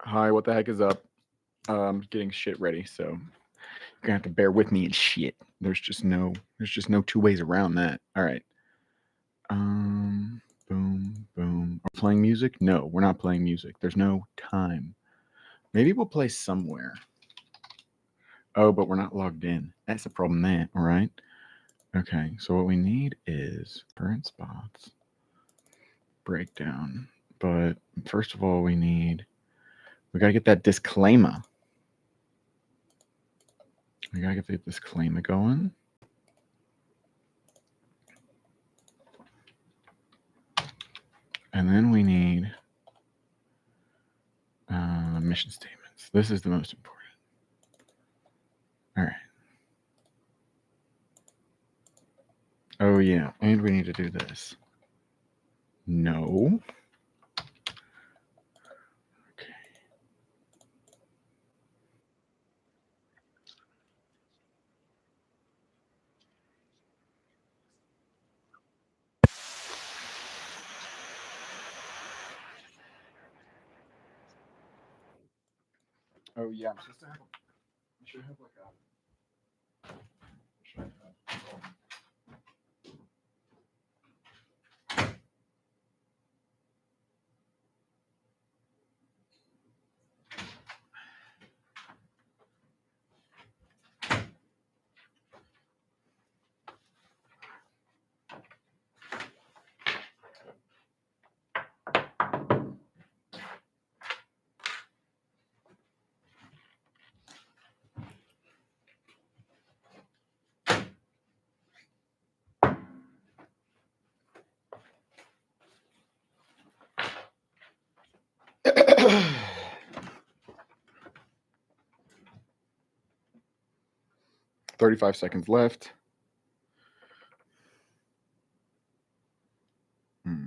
Hi, what the heck is up? Getting shit ready, so you're gonna have to bear with me and shit. There's just no two ways around that. All right. Boom, boom. Are we playing music? No, we're not playing music. There's no time. Maybe we'll play somewhere. Oh, but we're not logged in. That's the problem there. All right. Okay. So what we need is current spots breakdown. But first of all, we gotta get that disclaimer. We gotta get the disclaimer going. And then we need mission statements. This is the most important. All right. Oh, yeah. And we need to do this. No. Okay. Oh, yeah. I'm supposed to have I should have like should I have, 35 seconds left. Hmm.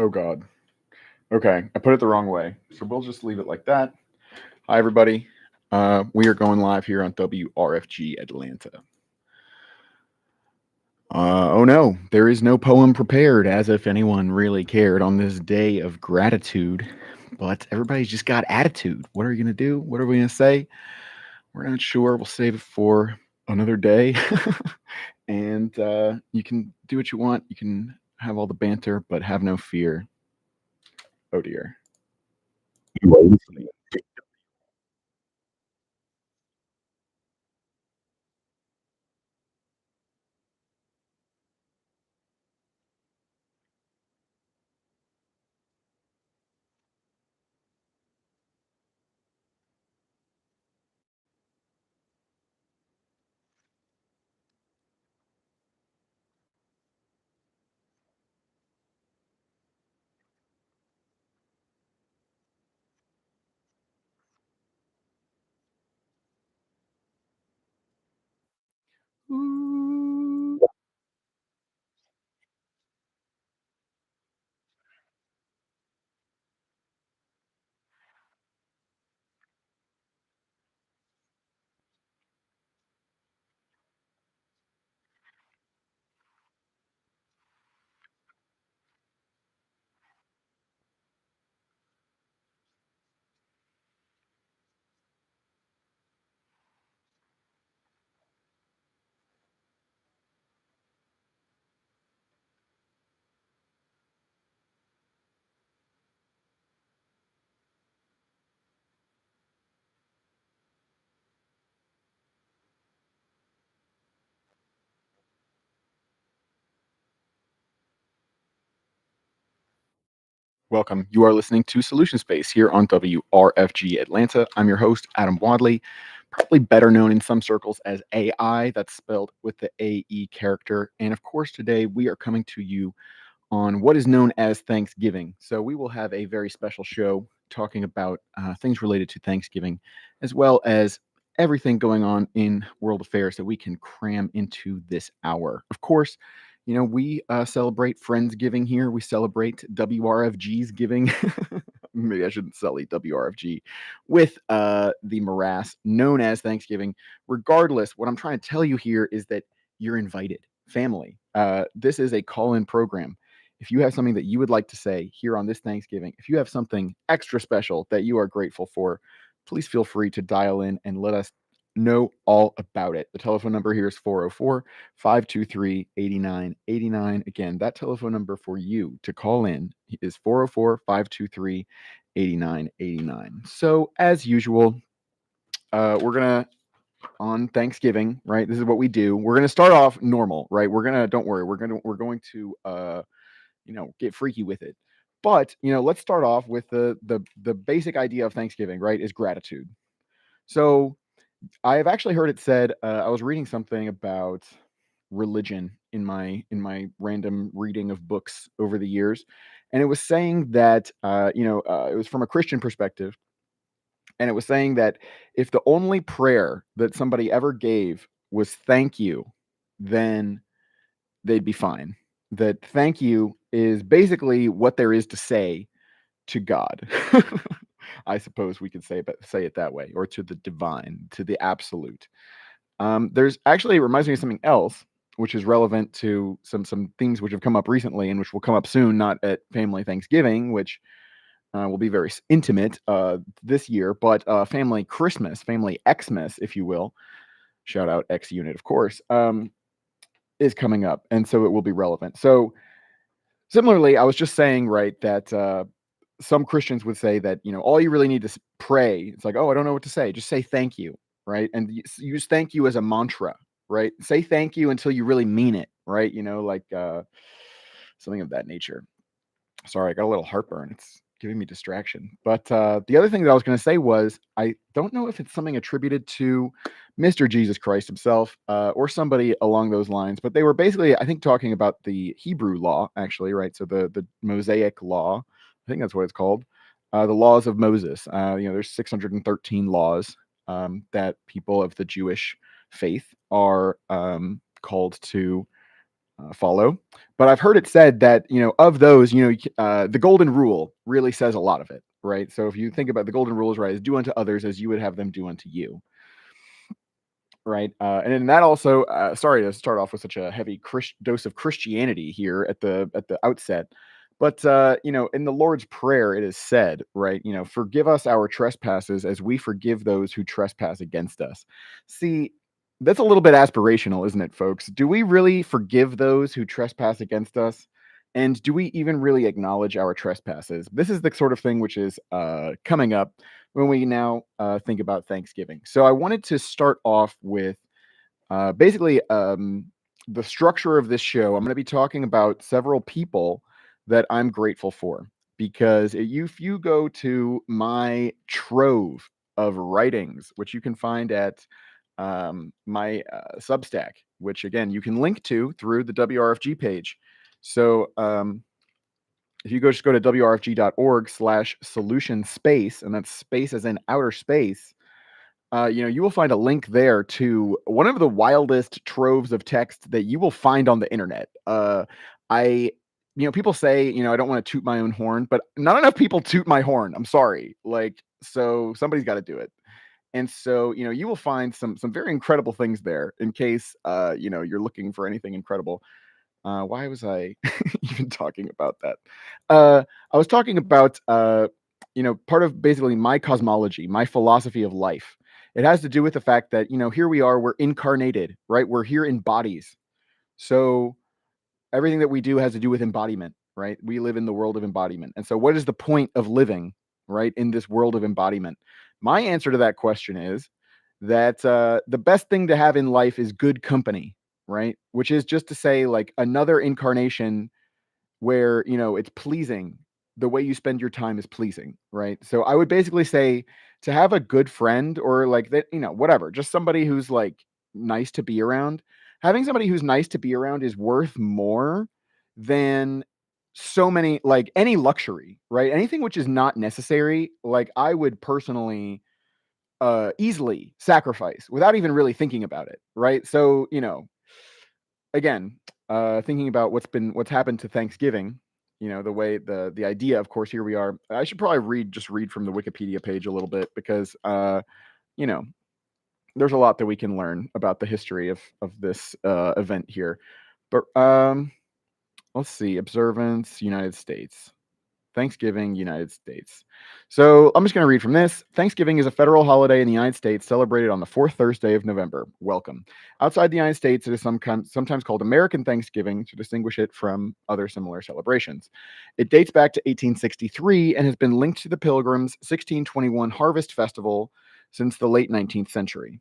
Oh, God. Okay. I put it the wrong way. So we'll just leave it like that. Hi, everybody. We are going live here on WRFG Atlanta. Oh no, there is no poem prepared, as if anyone really cared on this day of gratitude. But everybody's just got attitude. What are you going to do? What are we going to say? We're not sure. We'll save it for another day. And you can do what you want. You can have all the banter, but have no fear. Oh dear. You are listening. Welcome. You are listening to Solution Space here on WRFG Atlanta. I'm your host, Adam Wadley, probably better known in some circles as AI. That's spelled with the AE character. And of course, today we are coming to you on what is known as Thanksgiving. So we will have a very special show talking about things related to Thanksgiving, as well as everything going on in world affairs that we can cram into this hour. Of course, we celebrate Friendsgiving here. We celebrate WRFG's giving. Maybe I shouldn't sully WRFG with the morass known as Thanksgiving. Regardless, what I'm trying to tell you here is that you're invited, family. This is a call-in program. If you have something that you would like to say here on this Thanksgiving, if you have something extra special that you are grateful for, please feel free to dial in and let us know all about it. The telephone number here is 404-523-8989. Again, that telephone number for you to call in is 404-523-8989. So as usual, we're going to, on Thanksgiving, right? This is what we do. We're going to start off normal, right? Don't worry, we're going to get freaky with it. But, let's start off with the basic idea of Thanksgiving, right? Is gratitude. So I have actually heard it said, I was reading something about religion in my random reading of books over the years, and it was saying that it was from a Christian perspective, and it was saying that if the only prayer that somebody ever gave was thank you, then they'd be fine. That thank you is basically what there is to say to God. I suppose we could say it that way, or to the divine, to the absolute. There's actually, it reminds me of something else, which is relevant to some things which have come up recently and which will come up soon, not at Family Thanksgiving, which will be very intimate this year, but Family Christmas, Family Xmas, if you will. Shout out X Unit, of course, is coming up, and so it will be relevant. So similarly, I was just saying, right, that some Christians would say that, all you really need to pray, it's like, oh, I don't know what to say. Just say thank you, right? And use thank you as a mantra, right? Say thank you until you really mean it, right? Like something of that nature. Sorry, I got a little heartburn. It's giving me distraction. But the other thing that I was going to say was, I don't know if it's something attributed to Mr. Jesus Christ himself or somebody along those lines, but they were basically, I think, talking about the Hebrew law, actually, right? So the Mosaic law, I think that's what it's called, the laws of Moses. There's 613 laws that people of the Jewish faith are called to follow. But I've heard it said that, of those, the golden rule really says a lot of it, right? So if you think about the golden rules, right, is do unto others as you would have them do unto you, right? And then that also, sorry to start off with such a heavy dose of Christianity here at the outset, but in the Lord's Prayer it is said, right, forgive us our trespasses as we forgive those who trespass against us. See, that's a little bit aspirational, isn't it, folks? Do we really forgive those who trespass against us? And do we even really acknowledge our trespasses? This is the sort of thing which is coming up when we now think about Thanksgiving. So I wanted to start off with basically the structure of this show. I'm going to be talking about several people that I'm grateful for, because if you go to my trove of writings, which you can find at my Substack, which again you can link to through the WRFG page. So if you just go to wrfg.org/solution space, and that's space as in outer space, you will find a link there to one of the wildest troves of text that you will find on the internet. People say, I don't want to toot my own horn, but not enough people toot my horn. I'm sorry. So somebody's got to do it. And so, you will find some very incredible things there in case, you're looking for anything incredible. Why was I even talking about that? I was talking about, part of basically my cosmology, my philosophy of life. It has to do with the fact that, here we are, we're incarnated, right? We're here in bodies. So everything that we do has to do with embodiment, right? We live in the world of embodiment. And so what is the point of living, right, in this world of embodiment? My answer to that question is that the best thing to have in life is good company, right? Which is just to say, like, another incarnation where, it's pleasing. The way you spend your time is pleasing, right? So I would basically say to have a good friend, or like that, whatever, just somebody who's like nice to be around. Having somebody who's nice to be around is worth more than so many, like any luxury, right? Anything which is not necessary. Like, I would personally easily sacrifice without even really thinking about it, right? So, again, thinking about what's happened to Thanksgiving, the way the idea, of course, here we are. I should probably read from the Wikipedia page a little bit because you know, there's a lot that we can learn about the history of this event here. But let's see, observance, United States. Thanksgiving, United States. So I'm just going to read from this. Thanksgiving is a federal holiday in the United States celebrated on the fourth Thursday of November. Welcome. Outside the United States, it is sometimes called American Thanksgiving to distinguish it from other similar celebrations. It dates back to 1863 and has been linked to the Pilgrims' 1621 Harvest Festival since the late 19th century.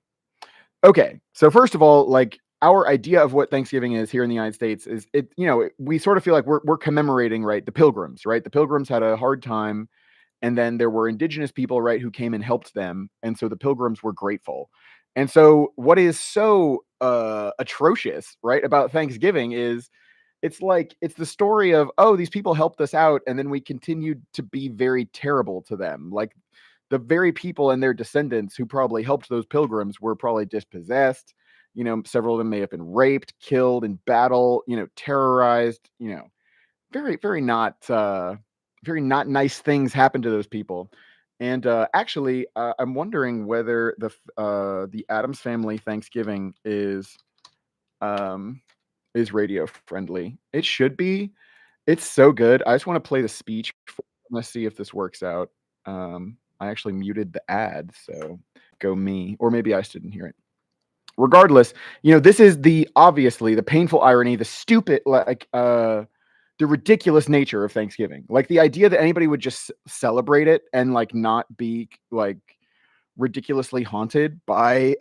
Okay, so first of all, like our idea of what Thanksgiving is here in the United States is we sort of feel like we're commemorating, right, the Pilgrims, right? The Pilgrims had a hard time, and then there were indigenous people, right, who came and helped them, and so the Pilgrims were grateful. And so what is so atrocious, right, about Thanksgiving is it's the story of, oh, these people helped us out, and then we continued to be very terrible to them. Like the very people and their descendants who probably helped those pilgrims were probably dispossessed. Several of them may have been raped, killed in battle, terrorized, very, very not nice things happened to those people. And actually, I'm wondering whether the Adams Family Thanksgiving um, is radio friendly. It should be. It's so good. I just want to play the speech. Let's see if this works out. I actually muted the ad, so go me. Or maybe I just didn't hear it. Regardless, this is obviously the painful irony, the stupid, the ridiculous nature of Thanksgiving. Like the idea that anybody would just celebrate it and like not be like ridiculously haunted by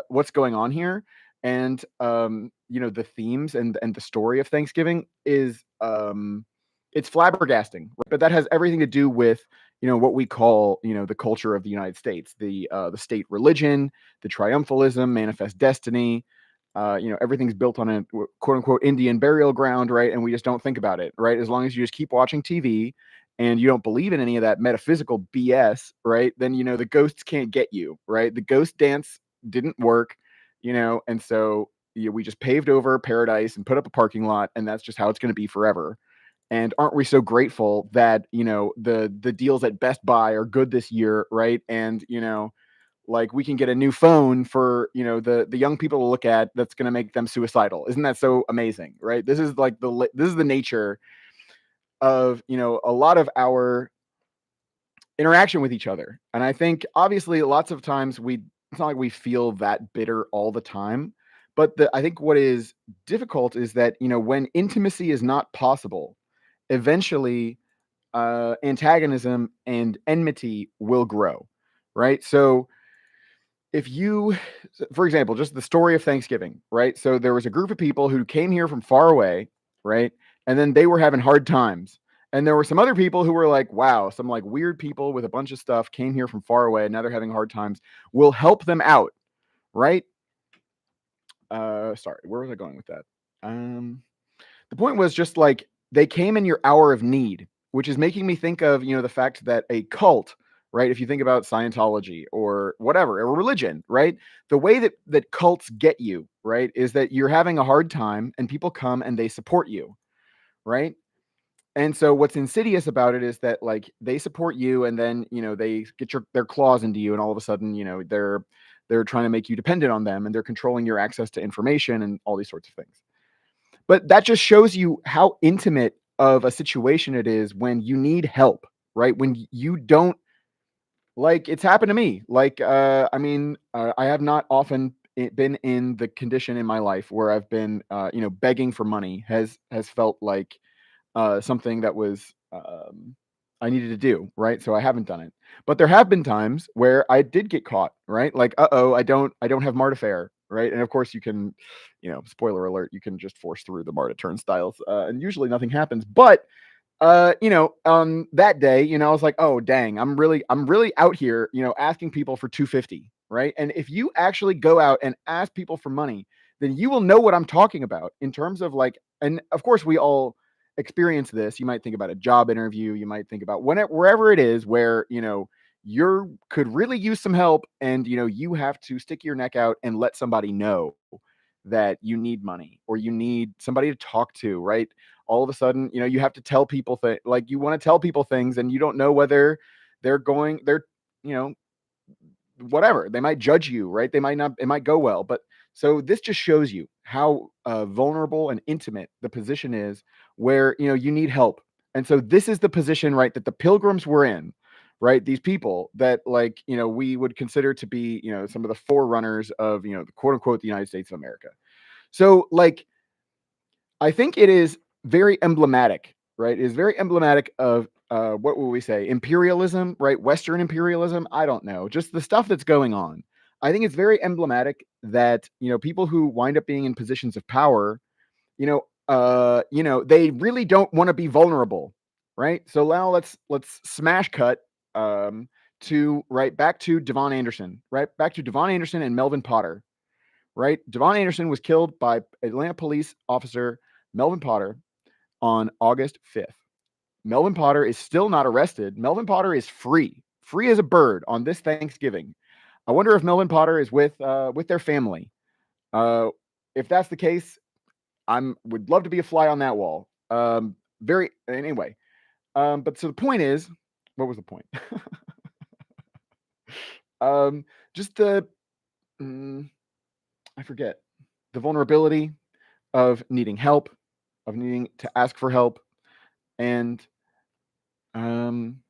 what's going on here. And the themes and the story of Thanksgiving is it's flabbergasting, right? But that has everything to do with what we call the culture of the United States, the state religion, the triumphalism, manifest destiny. Everything's built on a quote unquote Indian burial ground, right? And we just don't think about it, right? As long as you just keep watching TV and you don't believe in any of that metaphysical BS, right? Then the ghosts can't get you, right? The ghost dance didn't work, and so we just paved over paradise and put up a parking lot, and that's just how it's going to be forever. And aren't we so grateful that the deals at Best Buy are good this year, right? And like we can get a new phone for the young people to look at that's going to make them suicidal. Isn't that so amazing, right? This is like this is the nature of a lot of our interaction with each other. And I think obviously lots of times it's not like we feel that bitter all the time, but I think what is difficult is that when intimacy is not possible, eventually antagonism and enmity will grow, right? So if you, for example, just the story of Thanksgiving, right? So there was a group of people who came here from far away, right? And then they were having hard times. And there were some other people who were like, wow, some like weird people with a bunch of stuff came here from far away and now they're having hard times. We'll help them out, right? Sorry, where was I going with that? The point was just like they came in your hour of need, which is making me think of, the fact that a cult, right? If you think about Scientology or whatever, a religion, right? The way that cults get you, right, is that you're having a hard time and people come and they support you, right? And so what's insidious about it is that like they support you and then, they get their claws into you and all of a sudden, they're trying to make you dependent on them and they're controlling your access to information and all these sorts of things. But that just shows you how intimate of a situation it is when you need help, right? When you don't, like it's happened to me. Like, I have not often been in the condition in my life where I've been, begging for money has felt like something that was I needed to do, right? So I haven't done it. But there have been times where I did get caught, right? Like, I don't have MARTA fare, right? And of course you can, spoiler alert, you can just force through the MARTA turnstiles, and usually nothing happens. But that day, I was like, oh dang, I'm really out here, asking people for 250, right? And if you actually go out and ask people for money, then you will know what I'm talking about in terms of like, and of course we all experience this. You might think about a job interview, you might think about wherever it is where, you could really use some help, and you have to stick your neck out and let somebody know that you need money or you need somebody to talk to, right? All of a sudden, you have to tell people like you want to tell people things, and you don't know whether they're you know whatever, they might judge you, right? They might not, it might go well, but so this just shows you how vulnerable and intimate the position is, where you need help. And so this is the position, right, that the pilgrims were in, right? These people that, like, we would consider to be some of the forerunners of the quote unquote the United States of America. So, like, I think it is very emblematic, right? It is very emblematic of what will we say, imperialism, right? Western imperialism. I don't know, just the stuff that's going on. I think it's very emblematic that people who wind up being in positions of power, they really don't want to be vulnerable, right? So now let's smash cut to right back to Devon Anderson, right? Back to Devon Anderson and Melvin Potter, right? Devon Anderson was killed by Atlanta police officer Melvin Potter on August 5th. Melvin Potter is still not arrested. Melvin Potter is free as a bird on this Thanksgiving. I wonder if Melvin Potter is with their family. Uh, if that's the case, would love to be a fly on that wall. Very anyway. But so the point is, what was the point? um, just the I forget, the vulnerability of needing help, of needing to ask for help, and um,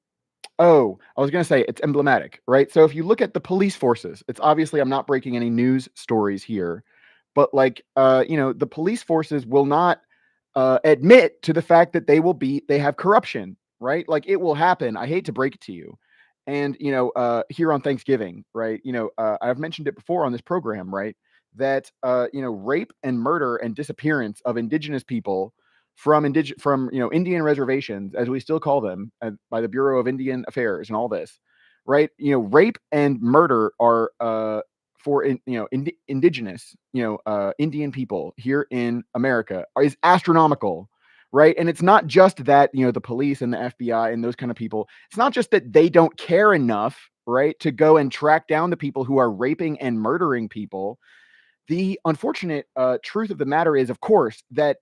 oh, I was gonna say it's emblematic, right? So if you look at the police forces, it's obviously, I'm not breaking any news stories here, but like the police forces will not admit to the fact that they have corruption, right? Like, it will happen. I hate to break it to you. And here on Thanksgiving, right? I've mentioned it before on this program, right? That rape and murder and disappearance of indigenous people from Indian reservations, as we still call them, by the Bureau of Indian Affairs and all this, right? Rape and murder are for indigenous Indian people here in America is astronomical, right? And it's not just that the police and the FBI and those kind of people, it's not just that they don't care enough, right, to go and track down the people who are raping and murdering people. The unfortunate truth of the matter is, of course, that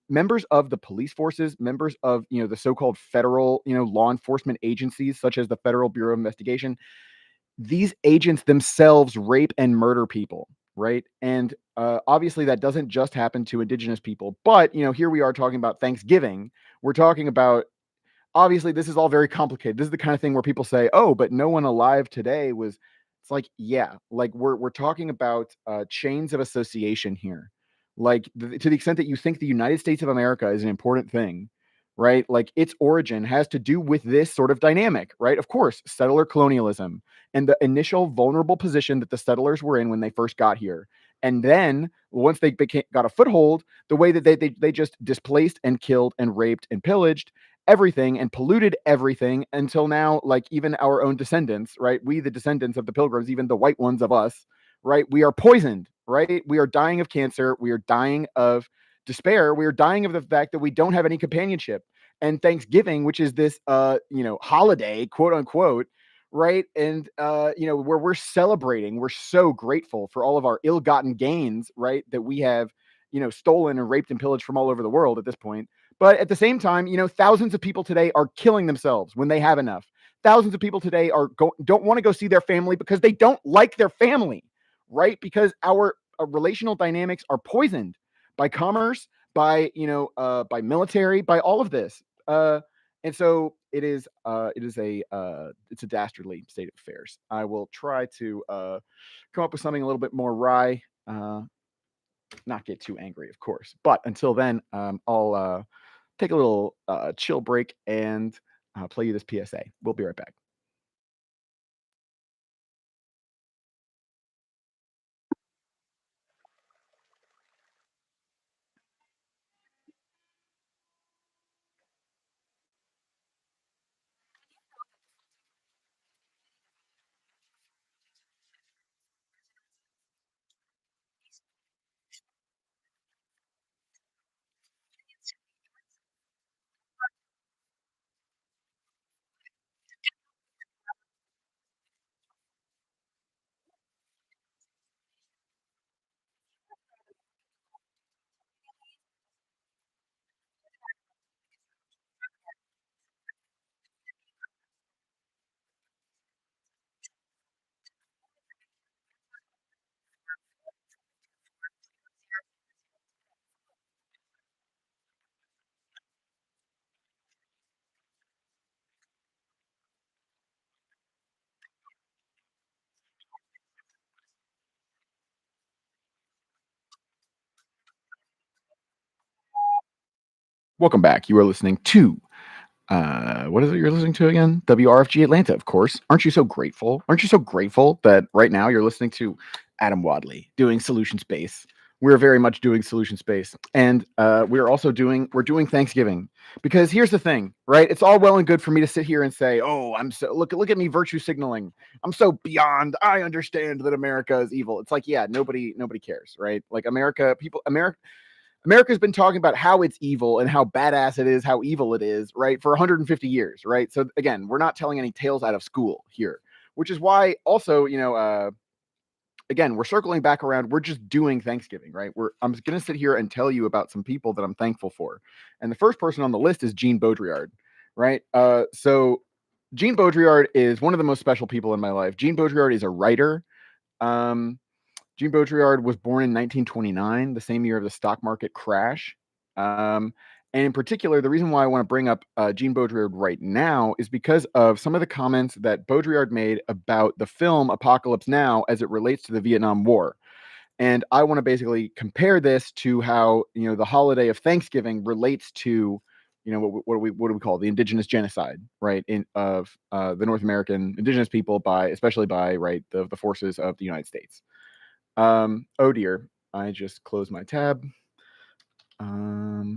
members of the police forces, members of the so-called federal law enforcement agencies, such as the Federal Bureau of Investigation, these agents themselves rape and murder people, right? And obviously, that doesn't just happen to indigenous people. But here we are talking about Thanksgiving. We're talking about, obviously, this is all very complicated. This is the kind of thing where people say, "Oh, but no one alive today was." It's like, yeah, like we're talking about chains of association here. Like, to the extent that you think the United States of America is an important thing, right? Like, its origin has to do with this sort of dynamic, right? Of course, settler colonialism and the initial vulnerable position that the settlers were in when they first got here. And then once they got a foothold, the way that they just displaced and killed and raped and pillaged everything and polluted everything until now, like, even our own descendants, right? We, the descendants of the pilgrims, even the white ones of us, right? We are poisoned, right? We are dying of cancer. We are dying of despair. We are dying of the fact that we don't have any companionship. And Thanksgiving, which is this, holiday, quote unquote, right? And, where we're celebrating, we're so grateful for all of our ill-gotten gains, right? That we have, stolen and raped and pillaged from all over the world at this point. But at the same time, thousands of people today are killing themselves when they have enough. Thousands of people today don't want to go see their family because they don't like their family, right? Because our relational dynamics are poisoned by commerce, by military, by all of this. And so it's a dastardly state of affairs. I will try to come up with something a little bit more wry, not get too angry, of course. But until then, I'll take a little chill break and play you this PSA. We'll be right back. Welcome back. You are listening to what is it you're listening to again? WRFG Atlanta, of course. Aren't you so grateful? Aren't you so grateful that right now you're listening to Adam Wadley doing Solution Space? We're very much doing Solution Space, and we're doing Thanksgiving because here's the thing, right? It's all well and good for me to sit here and say, "Oh, I'm so look at me virtue signaling. I'm so beyond. I understand that America is evil." It's like, yeah, nobody cares, right? Like America's been talking about how it's evil and how badass it is, how evil it is, right, for 150 years, right? So again, we're not telling any tales out of school here, which is why also, again, we're circling back around. We're just doing Thanksgiving, right? I'm going to sit here and tell you about some people that I'm thankful for, and the first person on the list is Jean Baudrillard, right? So Jean Baudrillard is one of the most special people in my life. Jean Baudrillard is a writer. Um, Jean Baudrillard was born in 1929, the same year of the stock market crash. Um, and in particular, the reason why I want to bring up Jean Baudrillard right now is because of some of the comments that Baudrillard made about the film Apocalypse Now as it relates to the Vietnam War. And I want to basically compare this to how, the holiday of Thanksgiving relates to, what do we call it? The indigenous genocide, right? Of the North American indigenous people especially by right the forces of the United States. Oh dear, I just closed my tab. All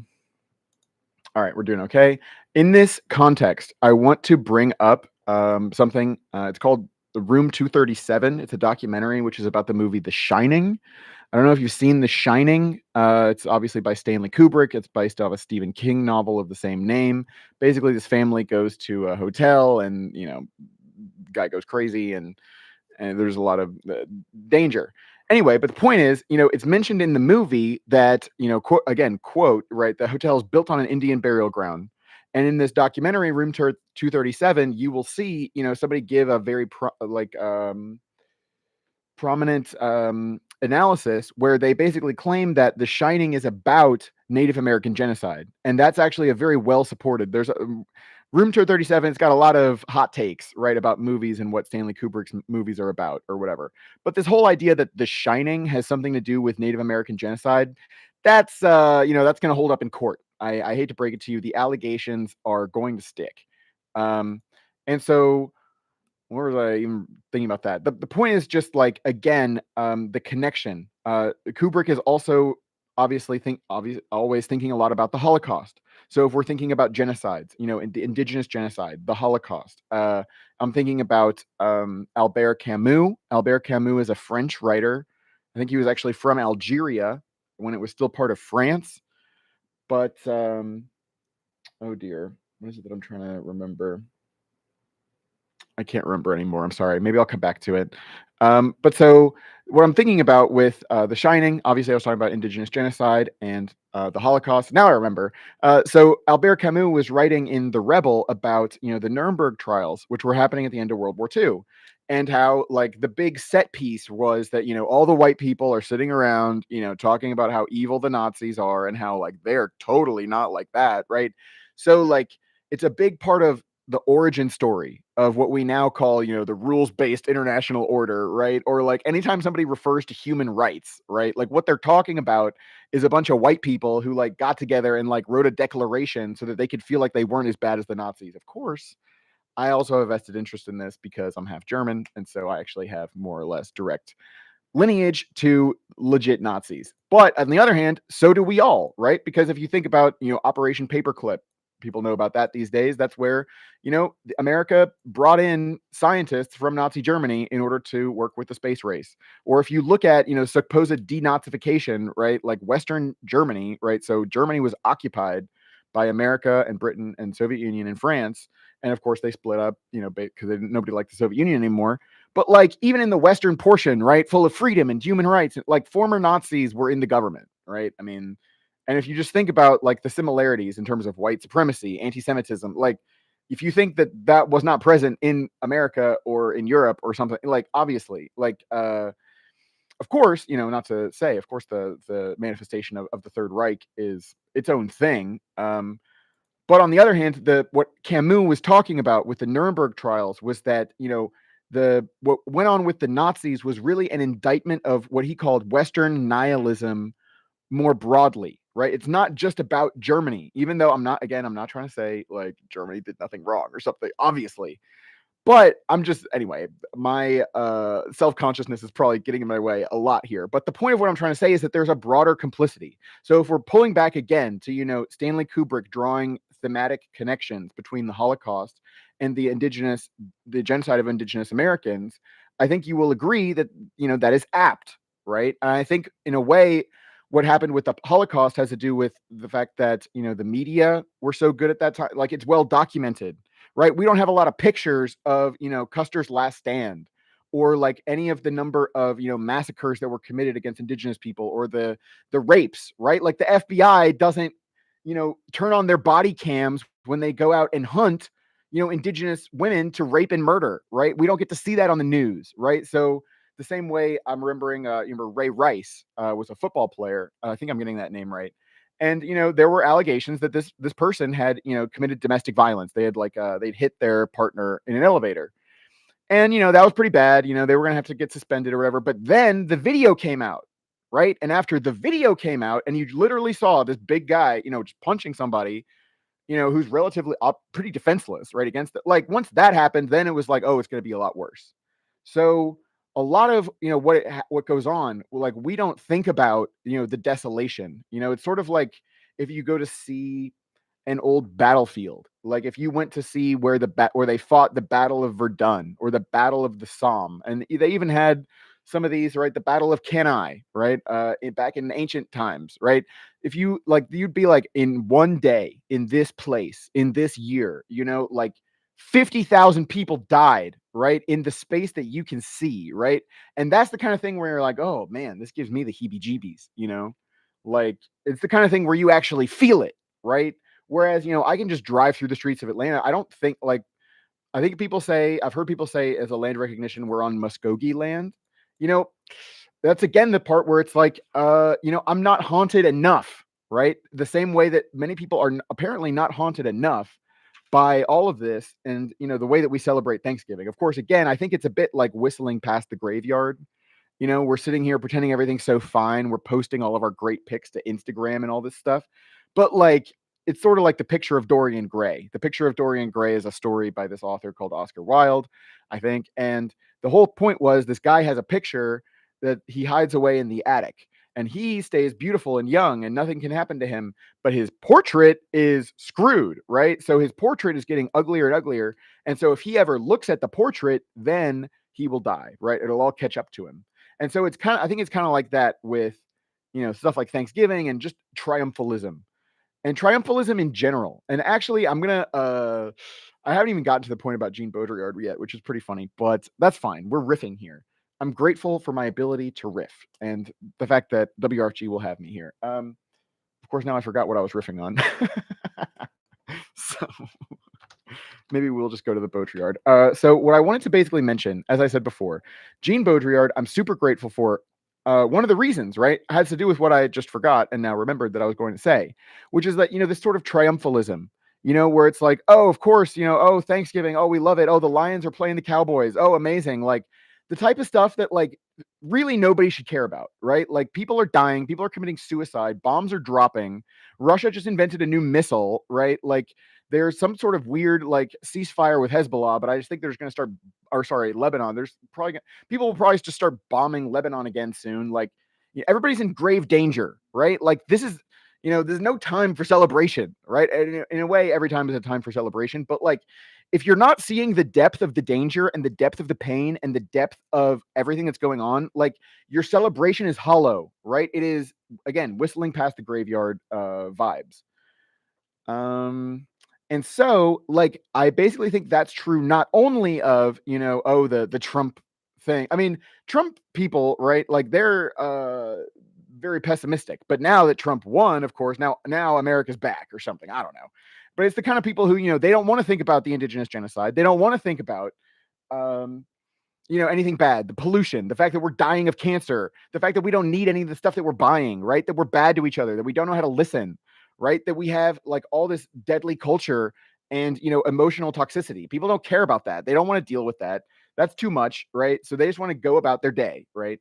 right, we're doing okay. In this context, I want to bring up something. It's called The Room 237. It's a documentary which is about the movie The Shining. I don't know if you've seen The Shining. It's obviously by Stanley Kubrick. It's based off a Stephen King novel of the same name. Basically, this family goes to a hotel, and guy goes crazy, and there's a lot of danger. Anyway, but the point is, it's mentioned in the movie that, quote, right, the hotel is built on an Indian burial ground. And in this documentary, Room 237, you will see, somebody give a very prominent analysis where they basically claim that The Shining is about Native American genocide, and that's actually a very well supported. There's a Room 237. It's got a lot of hot takes, right, about movies and what Stanley Kubrick's movies are about or whatever. But this whole idea that The Shining has something to do with Native American genocide, that's going to hold up in court. I hate to break it to you, the allegations are going to stick. And so what was I even thinking about that? The point is just like, again, the connection. Kubrick is also always thinking a lot about the Holocaust. So if we're thinking about genocides, the indigenous genocide, the Holocaust, I'm thinking about Albert Camus. Albert Camus is a French writer. I think he was actually from Algeria when it was still part of France. But oh dear, what is it that I'm trying to remember? I can't remember anymore. I'm sorry. Maybe I'll come back to it. But so what I'm thinking about with The Shining, obviously I was talking about indigenous genocide and the Holocaust. Now I remember. So Albert Camus was writing in The Rebel about, the Nuremberg trials, which were happening at the end of World War II. And how like the big set piece was that, all the white people are sitting around, talking about how evil the Nazis are and how like they're totally not like that. Right. So like it's a big part of the origin story of what we now call, the rules-based international order, right? Or like anytime somebody refers to human rights, right? Like what they're talking about is a bunch of white people who like got together and like wrote a declaration so that they could feel like they weren't as bad as the Nazis. Of course, I also have a vested interest in this because I'm half German, and so I actually have more or less direct lineage to legit Nazis. But on the other hand, so do we all, right? Because if you think about, Operation Paperclip, people know about that these days. That's where, America brought in scientists from Nazi Germany in order to work with the space race. Or if you look at, supposed denazification, right? Like Western Germany, right? So Germany was occupied by America and Britain and Soviet Union and France. And of course they split up, because nobody liked the Soviet Union anymore. But like even in the Western portion, right, full of freedom and human rights, like former Nazis were in the government, right? I mean, and if you just think about like the similarities in terms of white supremacy, anti-Semitism, like if you think that that was not present in America or in Europe or something, like obviously, like of course, not to say, of course, the manifestation of the Third Reich is its own thing. But on the other hand, what Camus was talking about with the Nuremberg trials was that, what went on with the Nazis was really an indictment of what he called Western nihilism more broadly, right? It's not just about Germany, even though I'm not trying to say like Germany did nothing wrong or something, obviously. But I'm just anyway, my self-consciousness is probably getting in my way a lot here. But the point of what I'm trying to say is that there's a broader complicity. So if we're pulling back again to, Stanley Kubrick drawing thematic connections between the Holocaust and the genocide of indigenous Americans, I think you will agree that, that is apt, right? And I think in a way, what happened with the Holocaust has to do with the fact that, the media were so good at that time. Like, it's well documented, right? We don't have a lot of pictures of, Custer's last stand, or like any of the number of, massacres that were committed against indigenous people, or the rapes, right? Like, the FBI doesn't, turn on their body cams when they go out and hunt, indigenous women to rape and murder, right? We don't get to see that on the news, right? So the same way, I'm remembering, remember Ray Rice was a football player. I think I'm getting that name right. And, there were allegations that this person had, committed domestic violence. They had they'd hit their partner in an elevator. And, that was pretty bad. They were going to have to get suspended or whatever. But then the video came out, right? And after the video came out, and you literally saw this big guy, just punching somebody, who's relatively pretty defenseless, right, against it. Like, once that happened, then it was like, oh, it's going to be a lot worse. So a lot of, what goes on, like, we don't think about, the desolation. It's sort of like if you go to see an old battlefield, like if you went to see where where they fought the Battle of Verdun or the Battle of the Somme, and they even had some of these, right, the Battle of Cannae, right, back in ancient times, right? If you like, you'd be like, in one day in this place in this year, like 50,000 people died, right, in the space that you can see, right? And that's the kind of thing where you're like, oh man, this gives me the heebie-jeebies, like, it's the kind of thing where you actually feel it, right? Whereas, I can just drive through the streets of Atlanta. I don't think like, I think I've heard people say, as a land recognition, we're on Muskogee land. You know, that's again the part where it's like, I'm not haunted enough, right? The same way that many people are apparently not haunted enough by all of this, and, the way that we celebrate Thanksgiving. Of course, again, I think it's a bit like whistling past the graveyard. We're sitting here pretending everything's so fine. We're posting all of our great pics to Instagram and all this stuff. But like, it's sort of like the picture of Dorian Gray. The picture of Dorian Gray is a story by this author called Oscar Wilde, I think. And the whole point was, this guy has a picture that he hides away in the attic, and he stays beautiful and young and nothing can happen to him. But his portrait is screwed, right? So his portrait is getting uglier and uglier. And so if he ever looks at the portrait, then he will die, right? It'll all catch up to him. And so I think it's kind of like that with, stuff like Thanksgiving and just triumphalism in general. And actually, I haven't even gotten to the point about Gene Baudrillard yet, which is pretty funny, but that's fine. We're riffing here. I'm grateful for my ability to riff and the fact that WRFG will have me here. Of course, now I forgot what I was riffing on. So maybe we'll just go to the Baudrillard. So what I wanted to basically mention, as I said before, Gene Baudrillard, I'm super grateful for. One of the reasons, right, has to do with what I just forgot and now remembered that I was going to say, which is that, this sort of triumphalism, where it's like, oh, of course, oh, Thanksgiving, oh, we love it. Oh, the Lions are playing the Cowboys. Oh, amazing. Like, the type of stuff that, like, really nobody should care about, right? Like, people are dying, people are committing suicide, bombs are dropping. Russia just invented a new missile, right? Like, there's some sort of weird, like, ceasefire with Hezbollah, but I just think there's going to start, or sorry, Lebanon. There's probably people will probably just start bombing Lebanon again soon. Like, everybody's in grave danger, right? Like, this is, there's no time for celebration, right? And in a way, every time is a time for celebration. But like, if you're not seeing the depth of the danger and the depth of the pain and the depth of everything that's going on, like, your celebration is hollow, right? It is, again, whistling past the graveyard vibes. And so, like, I basically think that's true not only of, oh, the Trump thing. I mean, Trump people, right? Like, they're very pessimistic. But now that Trump won, of course, now America's back or something. I don't know. But it's the kind of people who, they don't want to think about the indigenous genocide. They don't want to think about anything bad, the pollution, the fact that we're dying of cancer, the fact that we don't need any of the stuff that we're buying, right? That we're bad to each other, that we don't know how to listen, right? That we have, like, all this deadly culture and, emotional toxicity. People don't care about that. They don't want to deal with that. That's too much, right? So they just want to go about their day, right?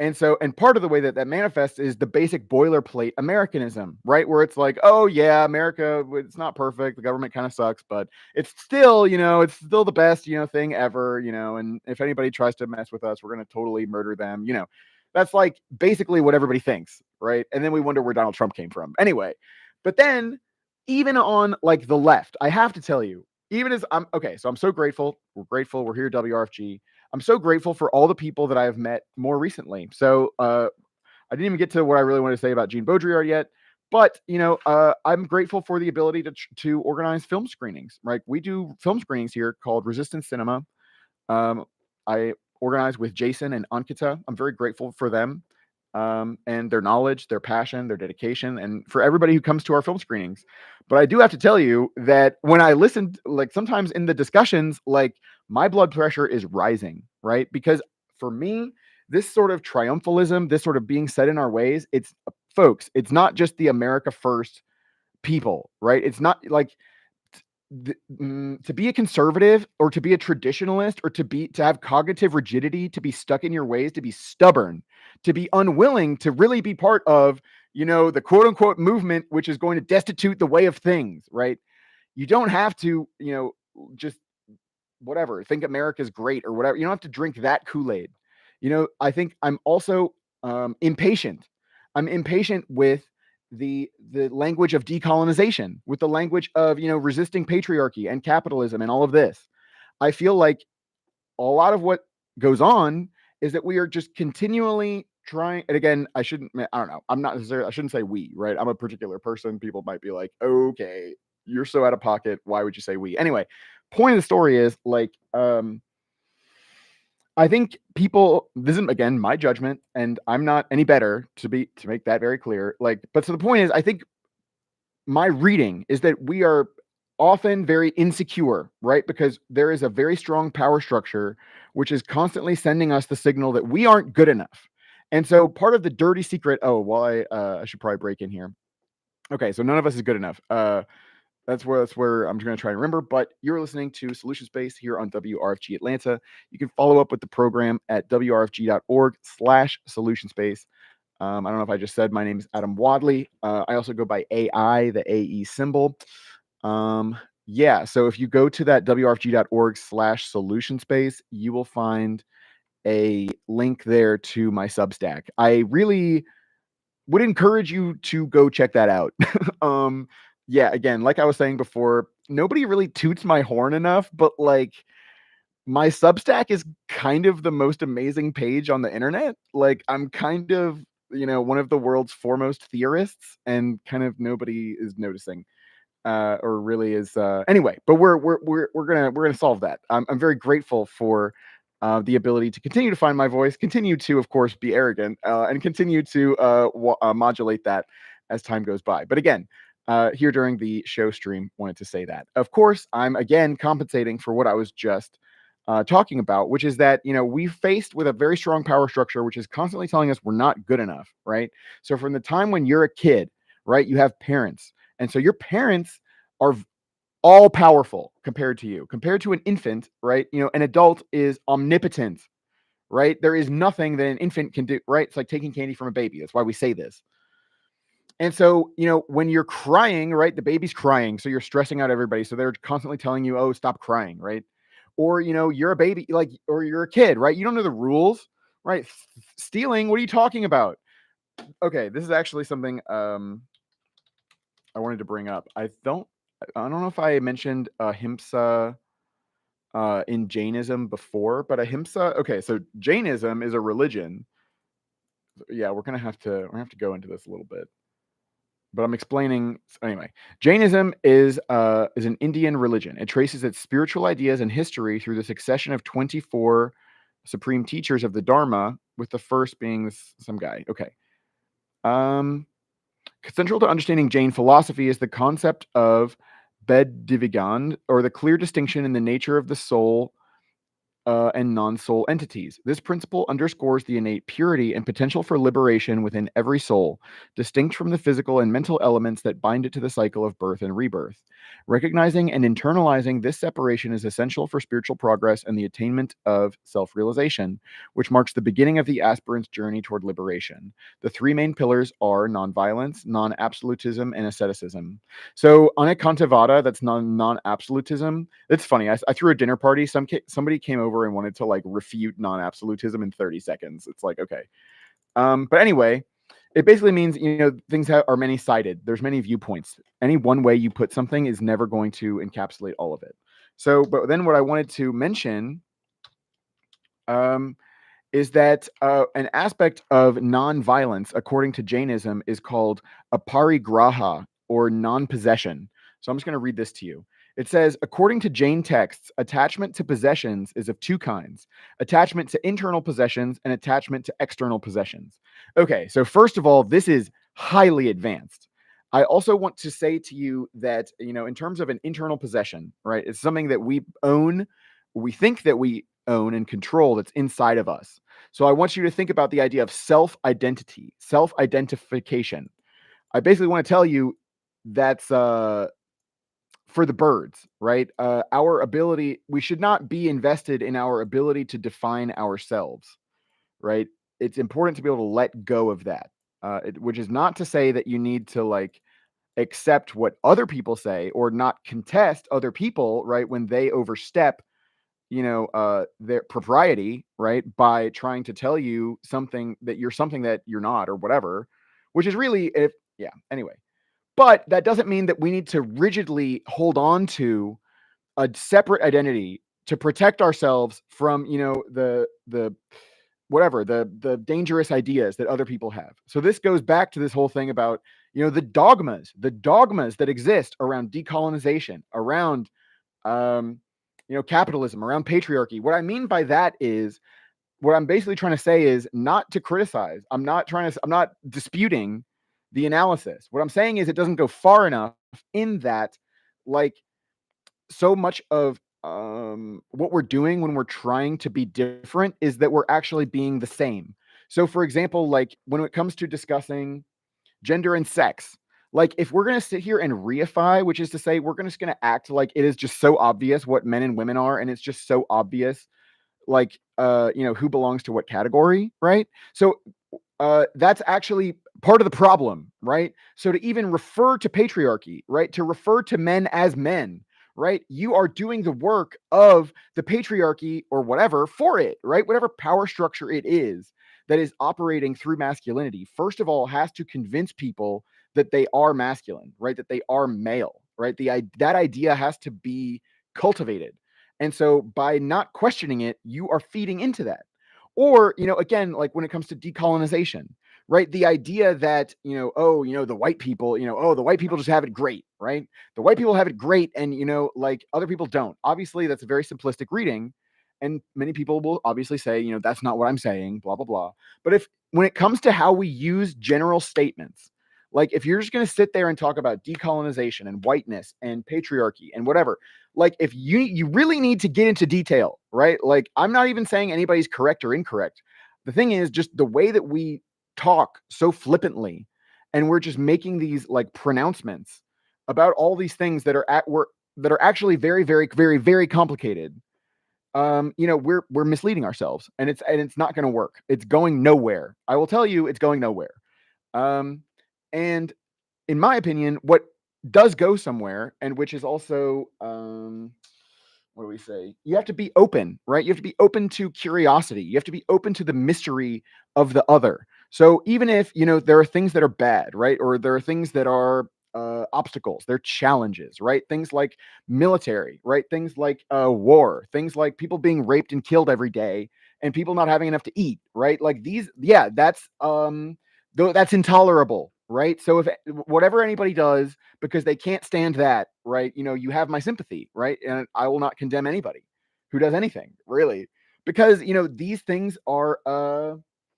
And part of the way that that manifests is the basic boilerplate Americanism, right? Where it's like, oh yeah, America, it's not perfect. The government kind of sucks, but it's still, it's still the best, thing ever, and if anybody tries to mess with us, we're going to totally murder them. That's like basically what everybody thinks, right? And then we wonder where Donald Trump came from. Anyway, but then even on like the left, I have to tell you, even as I'm okay, so I'm so grateful. We're grateful. We're here at WRFG. I'm so grateful for all the people that I have met more recently. So I didn't even get to what I really want to say about Gene Baudrillard yet, but I'm grateful for the ability to organize film screenings. Right, we do film screenings here called Resistance Cinema. I organize with Jason and Ankita. I'm very grateful for them and their knowledge, their passion, their dedication, and for everybody who comes to our film screenings. But I do have to tell you that when I listened, like sometimes in the discussions, like my blood pressure is rising, right? Because for me, this sort of triumphalism, this sort of being set in our ways, it's folks, it's not just the America first people, right? It's not like to be a conservative or to be a traditionalist or to have cognitive rigidity, to be stuck in your ways, to be stubborn, to be unwilling to really be part of, the quote unquote movement, which is going to destitute the way of things, right? You don't have to, just whatever, think America's great or whatever. You don't have to drink that Kool-Aid. I think I'm also impatient. I'm impatient with the language of decolonization, with the language of resisting patriarchy and capitalism and all of this. I feel like a lot of what goes on is that we are just continually trying. And again, I don't know. I'm not necessarily. I shouldn't say we. Right. I'm a particular person. People might be like, okay, you're so out of pocket. Why would you say we? Anyway, point of the story is like, I think people, this is again my judgment, and I'm not any better to make that very clear. Like, but so the point is, I think my reading is that we are often very insecure, right? Because there is a very strong power structure which is constantly sending us the signal that we aren't good enough. And so part of the dirty secret, I should probably break in here. Okay, so none of us is good enough. That's where I'm going to try and remember. But you're listening to Solution Space here on WRFG Atlanta. You can follow up with the program at wrfg.org/solution space. I don't know if I just said my name is Adam Wadley. I also go by AI, the AE symbol. Yeah, so if you go to that wrfg.org/solution space, you will find a link there to my Substack. I really would encourage you to go check that out. Yeah, again, like I was saying before, nobody really toots my horn enough, but like my Substack is kind of the most amazing page on the internet. Like I'm kind of, one of the world's foremost theorists, and kind of nobody is noticing. Or really is anyway, but we're gonna solve that. I'm very grateful for the ability to continue to find my voice, continue to, of course, be arrogant, and continue to modulate that as time goes by. But again, here during the show stream, wanted to say that. Of course, I'm again compensating for what I was just talking about, which is that we faced with a very strong power structure, which is constantly telling us we're not good enough, right? So from the time when you're a kid, right, you have parents, and so your parents are all powerful compared to you. Compared to an infant, right? An adult is omnipotent, right? There is nothing that an infant can do, right? It's like taking candy from a baby. That's why we say this. And so, when you're crying, right? The baby's crying, so you're stressing out everybody. So they're constantly telling you, "Oh, stop crying," right? Or, you're a baby, like, or you're a kid, right? You don't know the rules, right? Stealing, what are you talking about? Okay, this is actually something I wanted to bring up. I don't know if I mentioned ahimsa in Jainism before, but ahimsa. Okay, so Jainism is a religion. Yeah, we're gonna have to go into this a little bit, but I'm explaining anyway. Jainism is an Indian religion. It traces its spiritual ideas and history through the succession of 24 supreme teachers of the Dharma, with the first being some guy. Okay. Central to understanding Jain philosophy is the concept of Bedivigan, or the clear distinction in the nature of the soul and non-soul entities. This principle underscores the innate purity and potential for liberation within every soul, distinct from the physical and mental elements that bind it to the cycle of birth and rebirth. Recognizing and internalizing this separation is essential for spiritual progress and the attainment of self-realization, which marks the beginning of the aspirant's journey toward liberation. The three main pillars are nonviolence, non-absolutism, and asceticism. So Anekantavada, that's non-absolutism. It's funny. I threw a dinner party. Somebody came over and wanted to like refute non-absolutism in 30 seconds. It's like, okay. But anyway, it basically means, things are many-sided. There's many viewpoints. Any one way you put something is never going to encapsulate all of it. So, but then what I wanted to mention is that an aspect of non-violence, according to Jainism, is called aparigraha, or non-possession. So I'm just going to read this to you. It says, according to Jain texts, attachment to possessions is of two kinds: attachment to internal possessions and attachment to external possessions. Okay, so first of all, this is highly advanced. I also want to say to you that, in terms of an internal possession, right, it's something that we own, we think that we own and control, that's inside of us. So I want you to think about the idea of self-identity, self-identification. I basically want to tell you that's for the birds, right? Our ability, we should not be invested in our ability to define ourselves, right? It's important to be able to let go of that, which is not to say that you need to like accept what other people say or not contest other people, right? When they overstep their propriety, right, by trying to tell you something that you're not, or whatever, which is really, anyway. But that doesn't mean that we need to rigidly hold on to a separate identity to protect ourselves from, the whatever, the dangerous ideas that other people have. So this goes back to this whole thing about, the dogmas that exist around decolonization, around capitalism, around patriarchy. What I mean by that is, what I'm basically trying to say is not to criticize. I'm not disputing the analysis. What I'm saying is it doesn't go far enough, in that, like, so much of what we're doing when we're trying to be different is that we're actually being the same. So, for example, like when it comes to discussing gender and sex, like if we're going to sit here and reify, which is to say we're just going to act like it is just so obvious what men and women are, and it's just so obvious, like who belongs to what category, right? So that's actually part of the problem, right? So to even refer to patriarchy, right, to refer to men as men, right, you are doing the work of the patriarchy or whatever for it, right? Whatever power structure it is that is operating through masculinity, first of all, has to convince people that they are masculine, right? That they are male, right? That idea has to be cultivated. And so by not questioning it, you are feeding into that. Or, again, like when it comes to decolonization, right? The idea that, the white people, the white people just have it great, right? The white people have it great, and, like other people don't. Obviously, that's a very simplistic reading. And many people will obviously say, that's not what I'm saying, blah, blah, blah. But when it comes to how we use general statements, like if you're just going to sit there and talk about decolonization and whiteness and patriarchy and whatever, like if you really need to get into detail, right? Like I'm not even saying anybody's correct or incorrect. The thing is just the way that we talk so flippantly, and we're just making these like pronouncements about all these things that are actually very, very, very, very complicated. We're misleading ourselves, and it's not going to work. It's going nowhere. I will tell you, it's going nowhere. And in my opinion, what does go somewhere, and which is also, what do we say? You have to be open, right? You have to be open to curiosity. You have to be open to the mystery of the other. So even if, there are things that are bad, right? Or there are things that are obstacles, they're challenges, right? Things like military, right? Things like war, things like people being raped and killed every day, and people not having enough to eat, right? Like these, yeah, that's intolerable, right? So if whatever anybody does because they can't stand that, right, you have my sympathy, right? And I will not condemn anybody who does anything, really, because these things are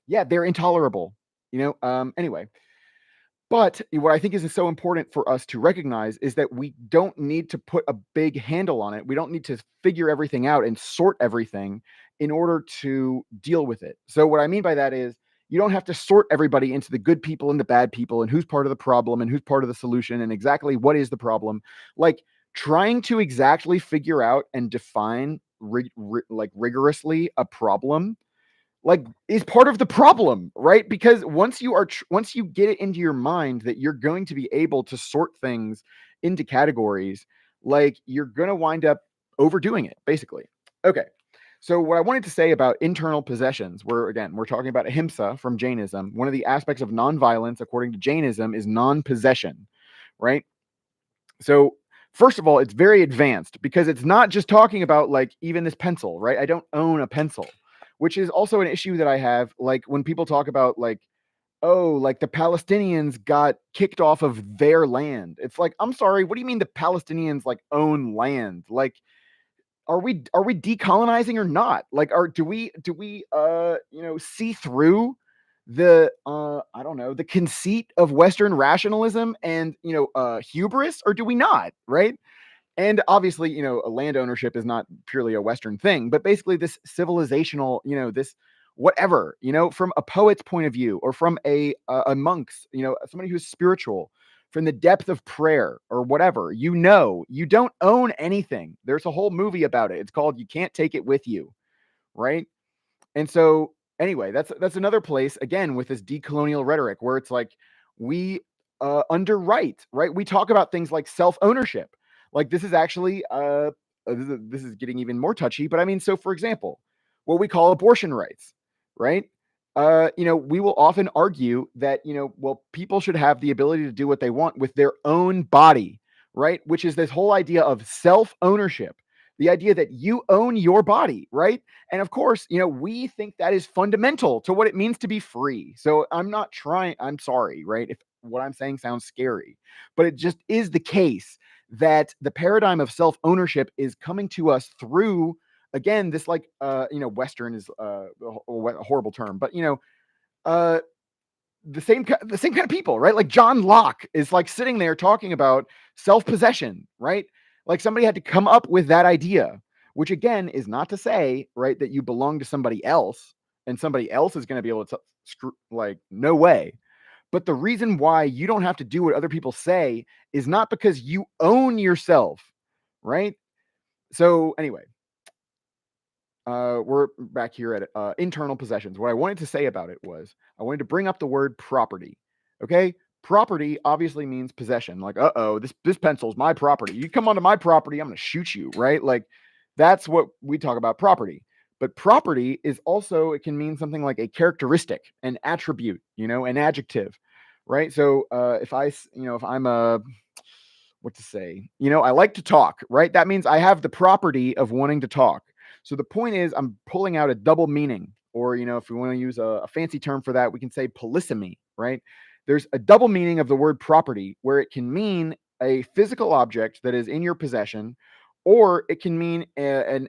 they're intolerable. Anyway, But what I think is so important for us to recognize is that we don't need to put a big handle on it. We don't need to figure everything out and sort everything in order to deal with it. So what I mean by that is you don't have to sort everybody into the good people and the bad people and who's part of the problem and who's part of the solution and exactly what is the problem. Like trying to exactly figure out and define like rigorously a problem like is part of the problem, right? Because once you get it into your mind that you're going to be able to sort things into categories, like you're going to wind up overdoing it, basically. Okay. So what I wanted to say about internal possessions, we're talking about ahimsa from Jainism. One of the aspects of nonviolence, according to Jainism, is non-possession, right? So first of all, it's very advanced because it's not just talking about like even this pencil, right? I don't own a pencil, which is also an issue that I have. Like when people talk about like, oh, like the Palestinians got kicked off of their land. It's like, I'm sorry, what do you mean the Palestinians like own land? Like, are we decolonizing or not? Like, do we see through the I don't know, the conceit of Western rationalism and hubris, or do we not? Right? And obviously, a land ownership is not purely a Western thing, but basically this civilizational, this whatever, from a poet's point of view or from a monk's, somebody who's spiritual, from the depth of prayer or whatever, you don't own anything. There's a whole movie about it. It's called You Can't Take It With You, right? And so anyway, that's another place again with this decolonial rhetoric where it's like we underwrite, right? We talk about things like self-ownership. Like this is actually this is getting even more touchy, but I mean, so for example, what we call abortion rights, right? We will often argue that, well, people should have the ability to do what they want with their own body, right? Which is this whole idea of self-ownership, the idea that you own your body, right? And of course, we think that is fundamental to what it means to be free. So I'm sorry, right? If what I'm saying sounds scary, but it just is the case that the paradigm of self ownership is coming to us through, again, this like, Western is a horrible term, but, uh, the same kind of people, right? Like John Locke is like sitting there talking about self-possession, right? Like somebody had to come up with that idea, which again is not to say, right, that you belong to somebody else and somebody else is going to be able to screw, like, no way. But the reason why you don't have to do what other people say is not because you own yourself, right? So anyway, we're back here at internal possessions. What I wanted to say about it was I wanted to bring up the word property. Okay, property obviously means possession. Like, this pencil's my property. You come onto my property, I'm gonna shoot you, right? Like, that's what we talk about property. But property is also, it can mean something like a characteristic, an attribute, an adjective, right? So if I'm a what to say, I like to talk, right? That means I have the property of wanting to talk. So the point is, I'm pulling out a double meaning, or if we want to use a fancy term for that, we can say polysemy, right? There's a double meaning of the word property where it can mean a physical object that is in your possession, or it can mean an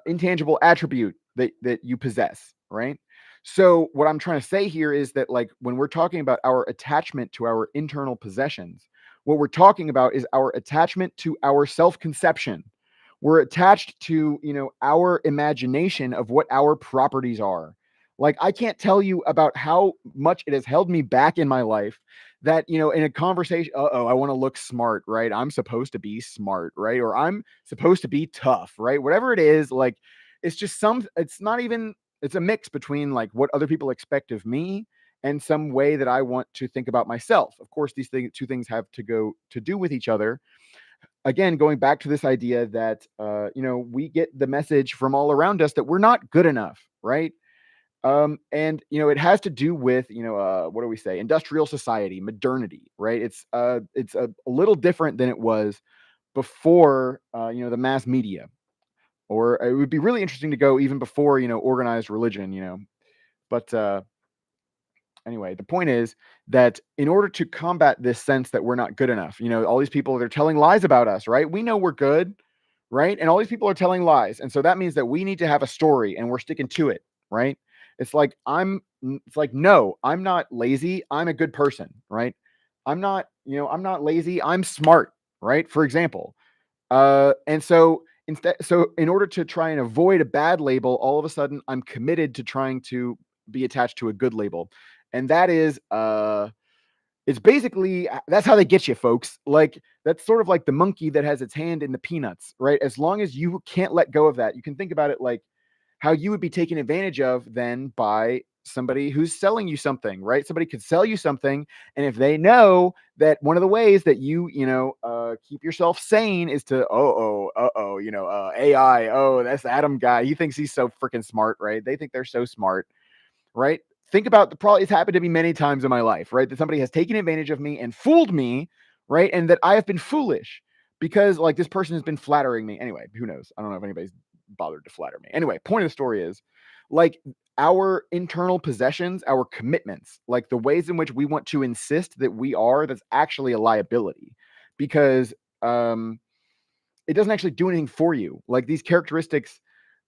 intangible attribute that you possess, right? So what I'm trying to say here is that, like, when we're talking about our attachment to our internal possessions, what we're talking about is our attachment to our self-conception. We're attached to, our imagination of what our properties are. Like, I can't tell you about how much it has held me back in my life that, in a conversation, I want to look smart, right? I'm supposed to be smart, right? Or I'm supposed to be tough, right? Whatever it is, like, it's not even, it's a mix between like what other people expect of me and some way that I want to think about myself. Of course, two things have to do with each other. Again, going back to this idea that we get the message from all around us that we're not good enough, right? And it has to do with what do we say? Industrial society, modernity, right? It's a little different than it was before the mass media, or it would be really interesting to go even before organized religion, but anyway, the point is that in order to combat this sense that we're not good enough, all these people, they're telling lies about us, right? We know we're good, right? And all these people are telling lies. And so that means that we need to have a story and we're sticking to it, right? It's like, no, I'm not lazy. I'm a good person, right? I'm not, I'm not lazy. I'm smart, right? For example. And so in order to try and avoid a bad label, all of a sudden I'm committed to trying to be attached to a good label. And that is it's basically that's how they get you, folks. Like that's sort of like the monkey that has its hand in the peanuts, right? As long as you can't let go of that, you can think about it like how you would be taken advantage of then by somebody who's selling you something, right? Somebody could sell you something, and if they know that one of the ways that keep yourself sane is to AI, that's the Adam guy, he thinks he's so freaking smart, right? They think they're so smart, right? Think about it's happened to me many times in my life, right? That somebody has taken advantage of me and fooled me, right? And that I have been foolish because like this person has been flattering me. Anyway, who knows? I don't know if anybody's bothered to flatter me. Anyway, point of the story is like our internal possessions, our commitments, like the ways in which we want to insist that we are, that's actually a liability because it doesn't actually do anything for you. Like these characteristics,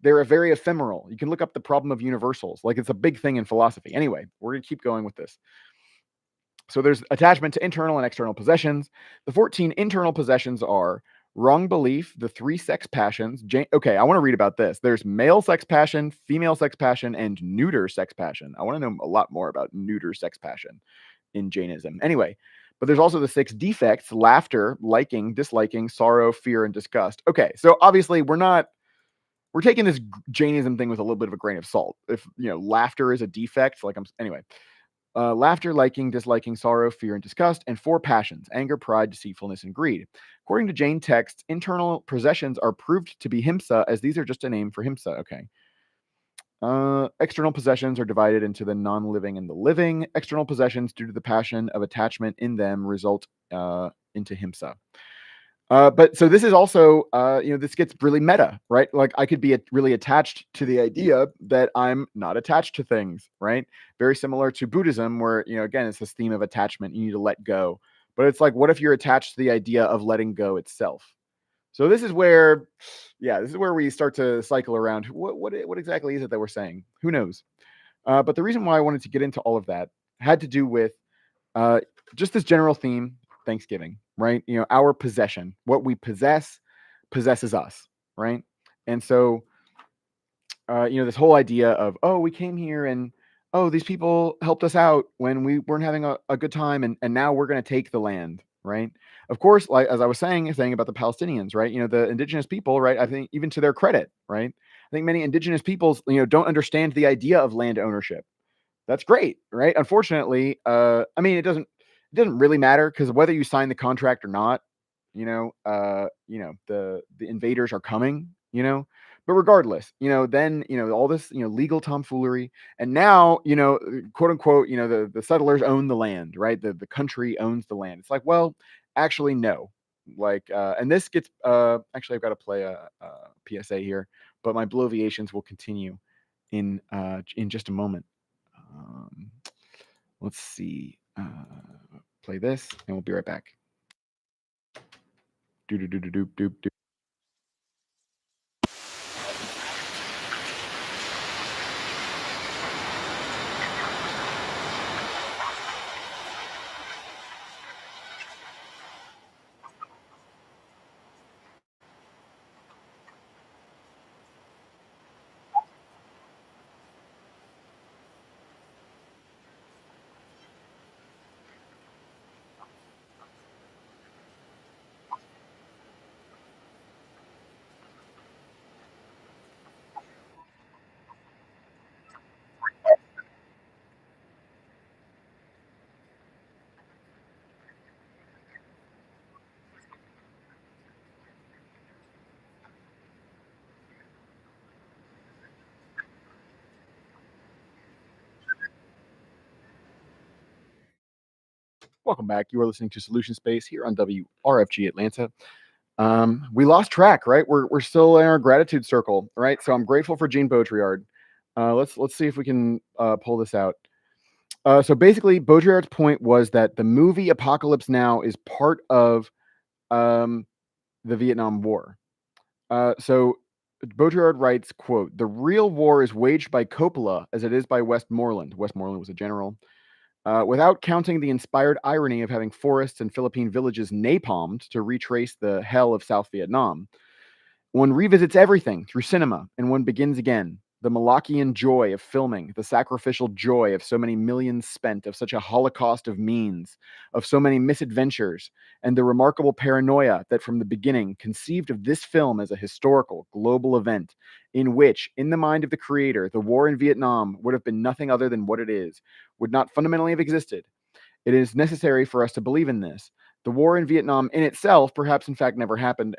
they're a very ephemeral. You can look up the problem of universals. Like it's a big thing in philosophy. Anyway, we're going to keep going with this. So there's attachment to internal and external possessions. The 14 internal possessions are wrong belief, the 3 sex passions. Okay, I want to read about this. There's male sex passion, female sex passion, and neuter sex passion. I want to know a lot more about neuter sex passion in Jainism. Anyway, but there's also the 6 defects: laughter, liking, disliking, sorrow, fear, and disgust. Okay, so obviously we're taking this Jainism thing with a little bit of a grain of salt. If laughter is a defect, anyway. Laughter, liking, disliking, sorrow, fear, and disgust, and 4 passions: anger, pride, deceitfulness, and greed. According to Jain texts, internal possessions are proved to be himsa, as these are just a name for himsa. Okay. External possessions are divided into the non-living and the living. External possessions, due to the passion of attachment in them, result into himsa. But so this is also, this gets really meta, right? Like I could be really attached to the idea that I'm not attached to things, right? Very similar to Buddhism, where, again, it's this theme of attachment. You need to let go. But it's like, what if you're attached to the idea of letting go itself? So this is where we start to cycle around. What exactly is it that we're saying? Who knows? But the reason why I wanted to get into all of that had to do with just this general theme: Thanksgiving, right? Our possession, what we possess, possesses us, right? And so, this whole idea of, oh, we came here and, oh, these people helped us out when we weren't having a good time, and now we're going to take the land, right? Of course, like as I was saying about the Palestinians, right? The indigenous people, right? I think even to their credit, right? I think many indigenous peoples, don't understand the idea of land ownership. That's great, right? Unfortunately, it doesn't really matter because whether you sign the contract or not, the invaders are coming, But regardless, then all this legal tomfoolery, and now quote unquote, the settlers own the land, right? The country owns the land. It's like, well, actually, no. Like, and this gets actually, I've got to play a PSA here, but my bloviations will continue in just a moment. Let's see. Play this, and we'll be right back. Do do do do do do do. Welcome back. You are listening to Solution Space here on WRFG Atlanta. We lost track, right? We're still in our gratitude circle, right? So I'm grateful for Jean Baudrillard. Let's see if we can pull this out. So basically, Baudrillard's point was that the movie Apocalypse Now is part of the Vietnam War. So Baudrillard writes, quote, "The real war is waged by Coppola as it is by Westmoreland." Westmoreland was a general. Without counting the inspired irony of having forests and Philippine villages napalmed to retrace the hell of South Vietnam. One revisits everything through cinema, and one begins again. The Malachian joy of filming, the sacrificial joy of so many millions spent, of such a holocaust of means, of so many misadventures, and the remarkable paranoia that from the beginning conceived of this film as a historical, global event in which, in the mind of the creator, the war in Vietnam would have been nothing other than what it is, would not fundamentally have existed. It is necessary for us to believe in this. The war in Vietnam in itself, perhaps in fact, never happened.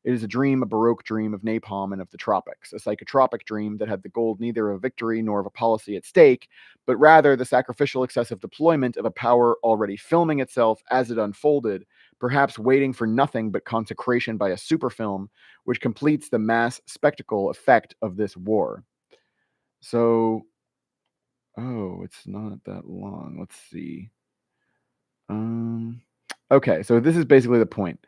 It is a dream, a Baroque dream of napalm and of the tropics, a psychotropic dream that had the goal neither of victory nor of a policy at stake, but rather the sacrificial excessive deployment of a power already filming itself as it unfolded, perhaps waiting for nothing but consecration by a superfilm, which completes the mass spectacle effect of this war. So, oh, it's not that long. Let's see. Okay, so this is basically the point.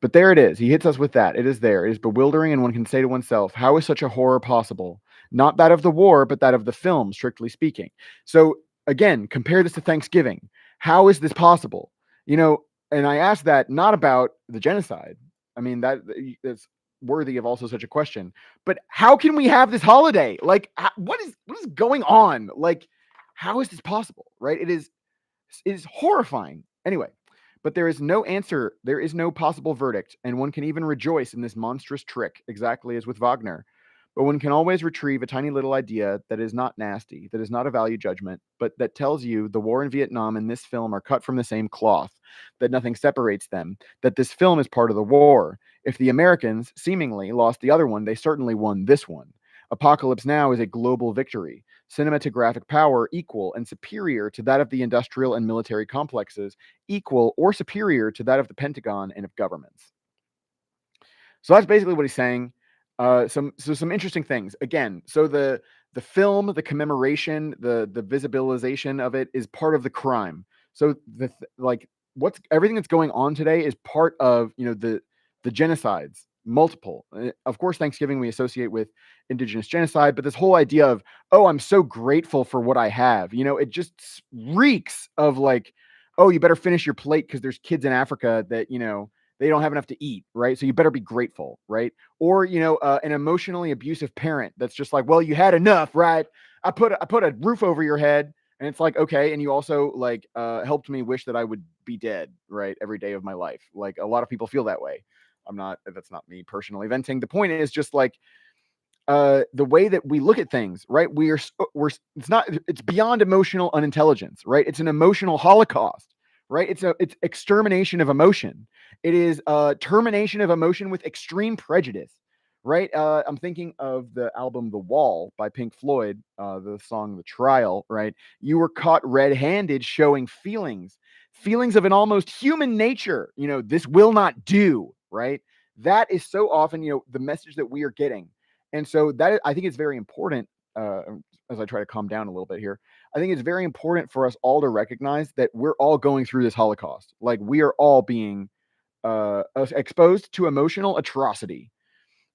But there it is. He hits us with that. It is there. It is bewildering, and one can say to oneself, how is such a horror possible? Not that of the war, but that of the film, strictly speaking. So again, compare this to Thanksgiving. How is this possible? You know, and I ask that not about the genocide. I mean, that's worthy of also such a question. But how can we have this holiday? Like, what is going on? Like, how is this possible? Right? It is horrifying. Anyway, but there is no answer. There is no possible verdict, and one can even rejoice in this monstrous trick, exactly as with Wagner. But one can always retrieve a tiny little idea that is not nasty, that is not a value judgment, but that tells you the war in Vietnam and this film are cut from the same cloth, that nothing separates them, that this film is part of the war. If the Americans seemingly lost the other one, they certainly won this one. Apocalypse Now is a global victory, cinematographic power equal and superior to that of the industrial and military complexes, equal or superior to that of the Pentagon and of governments. So that's basically what he's saying. Some interesting things. Again, so the film, the commemoration, the visibilization of it is part of the crime. So like what's everything that's going on today is part of the genocides, multiple. Of course, Thanksgiving we associate with indigenous genocide, but this whole idea of, oh, I'm so grateful for what I have. It just reeks of like, oh, you better finish your plate because there's kids in Africa that they don't have enough to eat, right? So you better be grateful, right? Or an emotionally abusive parent that's just like, well, you had enough, right? I put a roof over your head, and it's like, okay, and you also like helped me wish that I would be dead, right, every day of my life. Like a lot of people feel that way. That's not me personally venting. The point is just like the way that we look at things, right? We're it's beyond emotional unintelligence, right? It's an emotional holocaust, right? It's extermination of emotion. It is termination of emotion with extreme prejudice, right? I'm thinking of the album The Wall by Pink Floyd, the song The Trial, right? You were caught red-handed showing feelings of an almost human nature. This will not do, right? That is so often, the message that we are getting. And so I think it's very important, as I try to calm down a little bit here, I think it's very important for us all to recognize that we're all going through this Holocaust. Like we are all being exposed to emotional atrocity.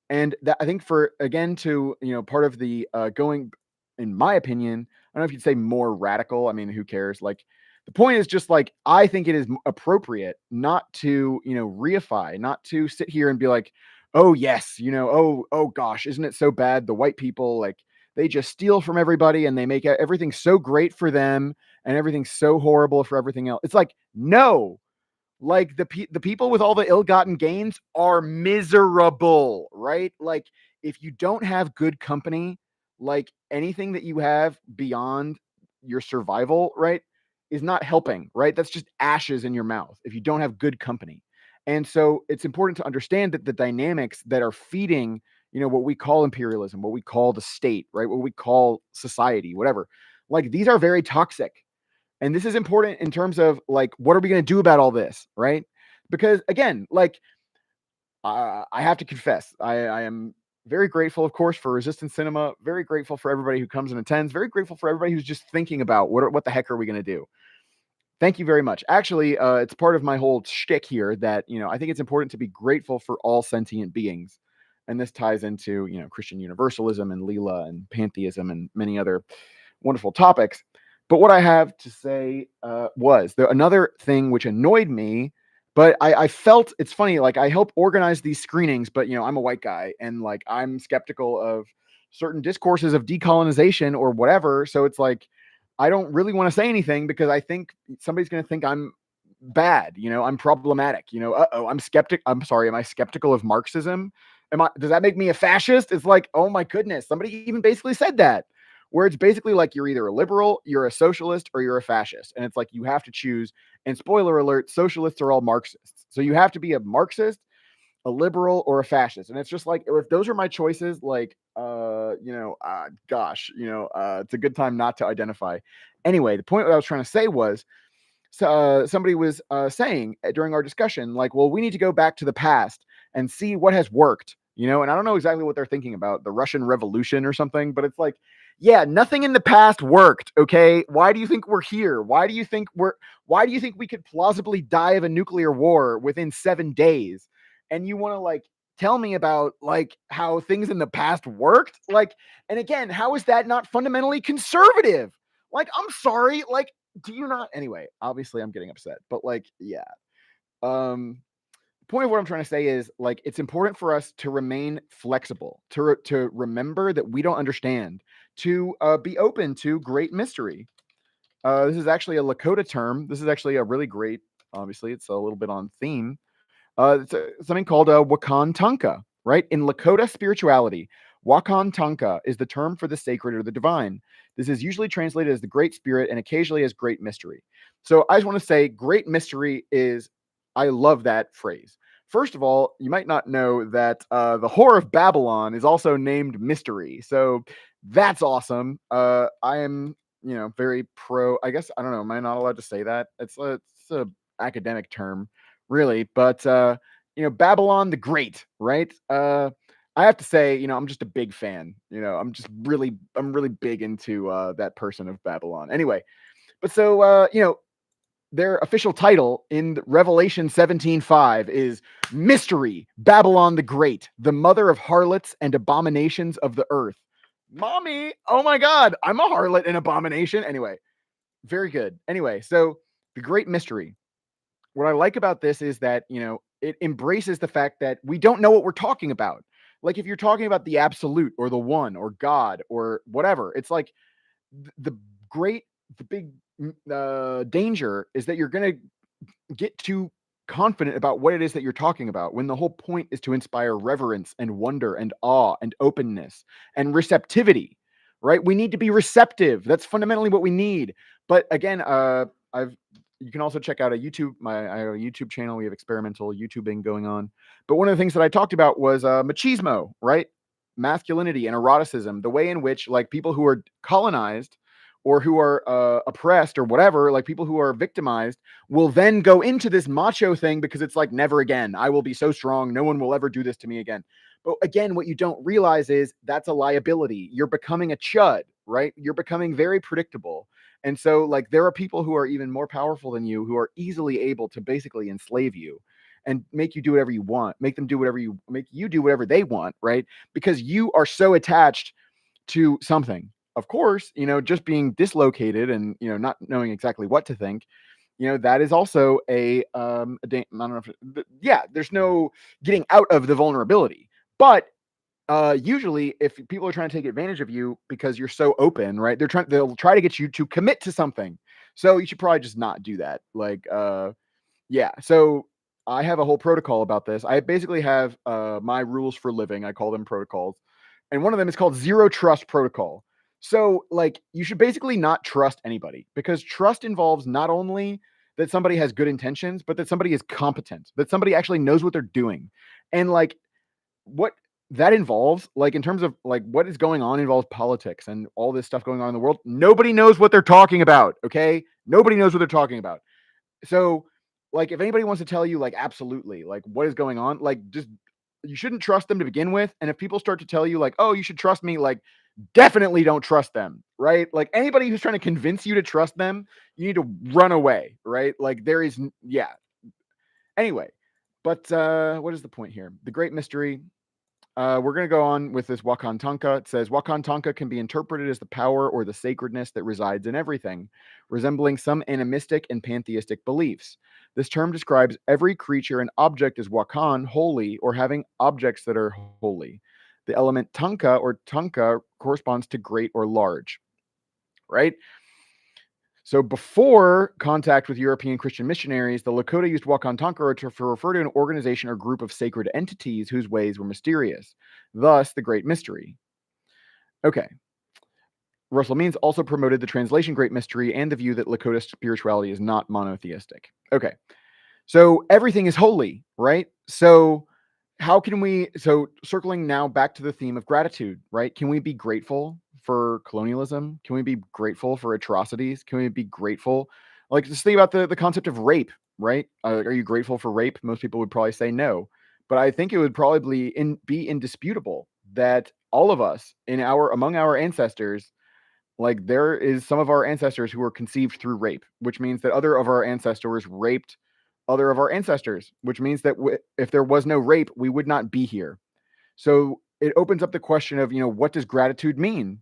And that I think part of the going, in my opinion, I don't know if you'd say more radical. I mean, who cares? Like the point is just like, I think it is appropriate not to, reify, not to sit here and be like, oh yes, oh gosh, isn't it so bad? The white people, like they just steal from everybody and they make everything so great for them and everything so horrible for everything else. It's like, no, like the people with all the ill-gotten gains are miserable, right? Like if you don't have good company, like anything that you have beyond your survival, right, is not helping, right? That's just ashes in your mouth if you don't have good company. And so it's important to understand that the dynamics that are feeding, what we call imperialism, what we call the state, right, what we call society, whatever, like these are very toxic. And this is important in terms of like, what are we going to do about all this, right? Because again, like, I have to confess, I am very grateful, of course, for Resistance Cinema. Very grateful for everybody who comes and attends. Very grateful for everybody who's just thinking about what the heck are we going to do. Thank you very much. Actually, it's part of my whole shtick here that I think it's important to be grateful for all sentient beings, and this ties into Christian universalism and Leela and pantheism and many other wonderful topics. But what I have to say was there another thing which annoyed me, but I felt it's funny. Like I help organize these screenings, but I'm a white guy and like I'm skeptical of certain discourses of decolonization or whatever. So it's like I don't really want to say anything because I think somebody's going to think I'm bad. I'm problematic. I'm skeptic. I'm sorry. Am I skeptical of Marxism? Does that make me a fascist? It's like, oh my goodness, somebody even basically said that, where it's basically like you're either a liberal, you're a socialist, or you're a fascist. And it's like you have to choose. And spoiler alert, socialists are all Marxists. So you have to be a Marxist, a liberal, or a fascist. And it's just like, if those are my choices, like, it's a good time not to identify. Anyway, the point that I was trying to say was, somebody was saying during our discussion, like, well, we need to go back to the past and see what has worked, and I don't know exactly what they're thinking about, the Russian Revolution or something, but it's like, yeah, nothing in the past worked. Okay. Why do you think we're here? Why do you think we could plausibly die of a nuclear war within 7 days? And you want to like tell me about like how things in the past worked? Like, and again, how is that not fundamentally conservative? Like, I'm sorry. Like, do you not? Anyway, obviously I'm getting upset, but like, yeah. The point of what I'm trying to say is like it's important for us to remain flexible, to remember that we don't understand, to be open to great mystery. This is actually a Lakota term. This is actually a really great. Obviously, it's a little bit on theme. Something called Wakan Tanka, right? In Lakota spirituality, Wakan Tanka is the term for the sacred or the divine. This is usually translated as the great spirit and occasionally as great mystery. So I just want to say great mystery is, I love that phrase. First of all, you might not know that the Whore of Babylon is also named Mystery. So that's awesome. I am, very pro. I guess, I don't know. Am I not allowed to say that? It's a academic term really. But Babylon the Great, right? I have to say, I'm just a big fan. I'm really big into that person of Babylon. Anyway, but so their official title in Revelation 17:5 is Mystery, Babylon the Great, the mother of harlots and abominations of the earth. Mommy, oh my God, I'm a harlot and abomination. Anyway, very good. Anyway, so the great mystery, what I like about this is that, it embraces the fact that we don't know what we're talking about. Like if you're talking about the absolute or the one or God or whatever, it's like the great, the big danger is that you're going to get too confident about what it is that you're talking about when the whole point is to inspire reverence and wonder and awe and openness and receptivity, right? We need to be receptive. That's fundamentally what we need. But again, I've you can also check out I have a YouTube channel. We have experimental YouTubing going on. But one of the things that I talked about was machismo, right? Masculinity and eroticism, the way in which like people who are colonized or who are oppressed or whatever, like people who are victimized, will then go into this macho thing because it's like, never again. I will be so strong. No one will ever do this to me again. But again, what you don't realize is that's a liability. You're becoming a chud, right? You're becoming very predictable. And so, like, there are people who are even more powerful than you who are easily able to basically enslave you and make you do whatever you want, make you do whatever they want, right? Because you are so attached to something. Of course, just being dislocated and, not knowing exactly what to think, that is also I don't know yeah, there's no getting out of the vulnerability. But usually if people are trying to take advantage of you because you're so open, right? They'll try to get you to commit to something. So you should probably just not do that. Like, yeah. So I have a whole protocol about this. I basically have my rules for living. I call them protocols. And one of them is called zero trust protocol. So, like, you should basically not trust anybody because trust involves not only that somebody has good intentions, but that somebody is competent, that somebody actually knows what they're doing. And like what that involves, like in terms of like what is going on, involves politics and all this stuff going on in the world. Nobody knows what they're talking about. Okay. Nobody knows what they're talking about. So, like, if anybody wants to tell you, like, absolutely, like, what is going on, like, just you shouldn't trust them to begin with. And if people start to tell you, like, oh, you should trust me, like, definitely don't trust them, right? Like, anybody who's trying to convince you to trust them, you need to run away, right? Like, yeah. Anyway, but what is the point here? The great mystery. We're going to go on with this Wakan Tanka. It says Wakan Tanka can be interpreted as the power or the sacredness that resides in everything, resembling some animistic and pantheistic beliefs. This term describes every creature and object as Wakan, holy, or having objects that are holy. The element Tanka or Tanka corresponds to great or large, right? So before contact with European Christian missionaries, the Lakota used Wakan Tanka to refer to an organization or group of sacred entities whose ways were mysterious, thus the Great Mystery. Okay. Russell Means also promoted the translation Great Mystery and the view that Lakota spirituality is not monotheistic. Okay. So everything is holy, right? So how can we, so circling now back to the theme of gratitude, right? Can we be grateful for colonialism? Can we be grateful for atrocities? Can we be grateful? Like, just think about the concept of rape, right? Are you grateful for rape? Most people would probably say no. But I think it would probably be indisputable that all of us among our ancestors, like there is some of our ancestors who were conceived through rape, which means that other of our ancestors raped other of our ancestors, which means that if there was no rape, we would not be here. So it opens up the question of, what does gratitude mean?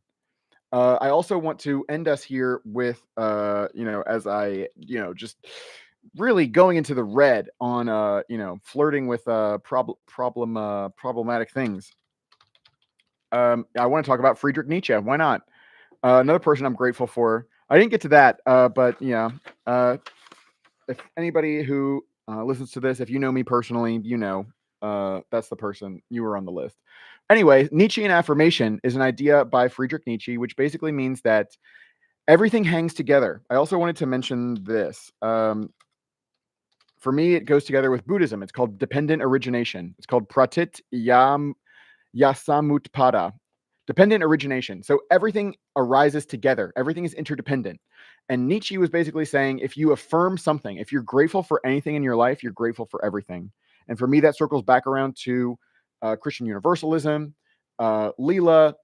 I also want to end us here with, as I, just really going into the red on, flirting with problematic things. I want to talk about Friedrich Nietzsche. Why not? Another person I'm grateful for. I didn't get to that, but yeah. If anybody who listens to this, if you know me personally, that's the person. You were on the list. Anyway, Nietzschean affirmation is an idea by Friedrich Nietzsche, which basically means that everything hangs together. I also wanted to mention this. For me, it goes together with Buddhism. It's called dependent origination. It's called pratit yasamutpada. Dependent origination. So everything arises together. Everything is interdependent. And Nietzsche was basically saying, if you affirm something, if you're grateful for anything in your life, you're grateful for everything. And for me, that circles back around to Christian universalism, Leela,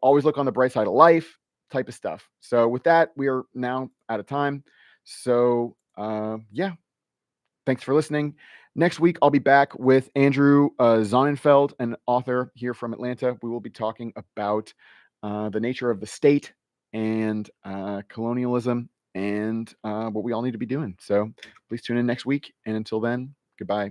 always look on the bright side of life type of stuff. So with that, we are now out of time. So yeah, thanks for listening. Next week, I'll be back with Andrew Sonnenfeld, an author here from Atlanta. We will be talking about the nature of the state and colonialism and what we all need to be doing. So please tune in next week. And until then, goodbye.